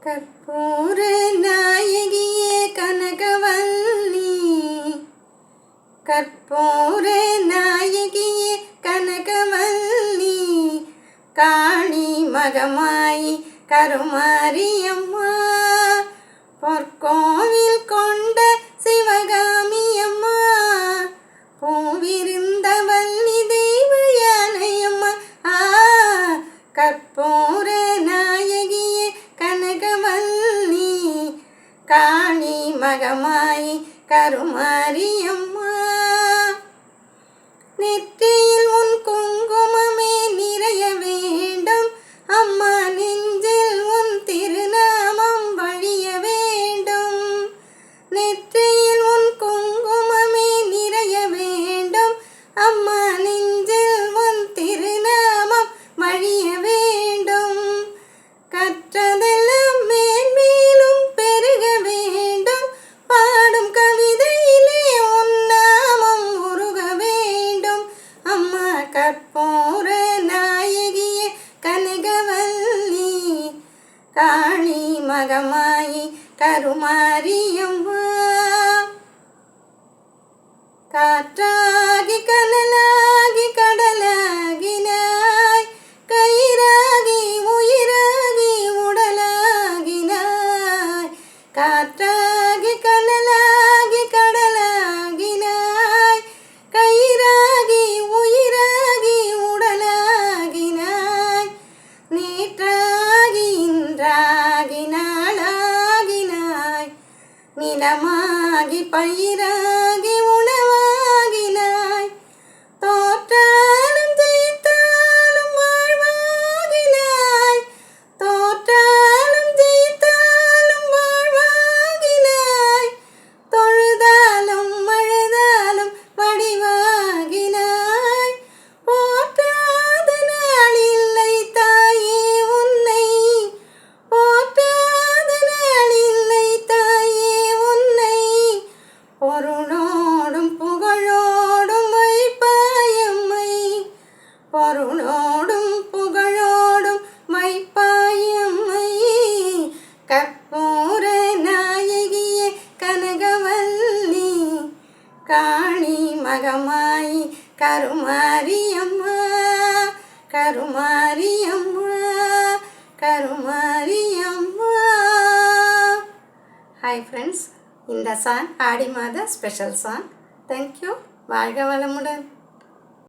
கற்பூர நாயகியே கனகவல்லி, கற்பூர நாயகியே கனகவல்லி, காளி மகமாயி கருமாரியம்மா, பொற்கோவில் கொண்ட சிவகாமி அம்மா, பூவிருந்த வள்ளி தெய்வ யானையம்மா. கற்பூர நாயகியே கனகவல்லி, காளி மகமாயி கருமாரியம்மா, நெற்றியில் உன் குங்குமமே நிறைய வேண்டும் அம்மா, நெஞ்சில் உன் திருநாமம் வழிய வேண்டும். நெற்றியில் உன் குங்குமமே நிறைய வேண்டும் அம்மா, நெஞ்சில் உன் திருநாமம் வழிய வேண்டும். கற்றதெல்லாம் மேன்மேலும் பெருக வேண்டும், பாடும் கவிதையிலே உன் நாமம் உருக வேண்டும் அம்மா. கற்பூர நாயகியே கனகவல்லி, காளி மகமாயி கருமாரியம்மா, காற்றாகி கனலாகி கடலாகினாய், கயிறாகி உயிராகி உடலாகினாய். காற்றாகி கனலாகி கடலாகினாய், கயிறாகி உயிராகி உடலாகினாய். நேற்றாகி இன்றாகி நாளாகினாய், நிலமாகி பயிராகி உணவாகினாய். தோற்றாலும் ஜெயித்தாலும் வாழ்வாகினாய், தோற்றாலும் ஜெயித்தாலும் வாழ்வாகினாய். தொழுதாலும் அழுதாலும் வடிவாகினாய், போற்றாத நாள் இல்லை தாயே உன்னை, போற்றாத நாள் இல்லை தாயே உன்னை. பொருளோடும் புகழோடும் வைப்பாயம்மை, பொருளோடும் புகழோடும் வைப்பாயம்மை. கற்பூர நாயகியே கனகவல்லி, காளி மகமாயி கருமாரியம்மா, கருமாரியம்மா, கருமாரியம்மா. ஹாய் ஃப்ரெண்ட்ஸ், இந்த சாங் ஆடி மாத ஸ்பெஷல் சாங். தேங்க்யூ. வாழ்க வளமுடன்.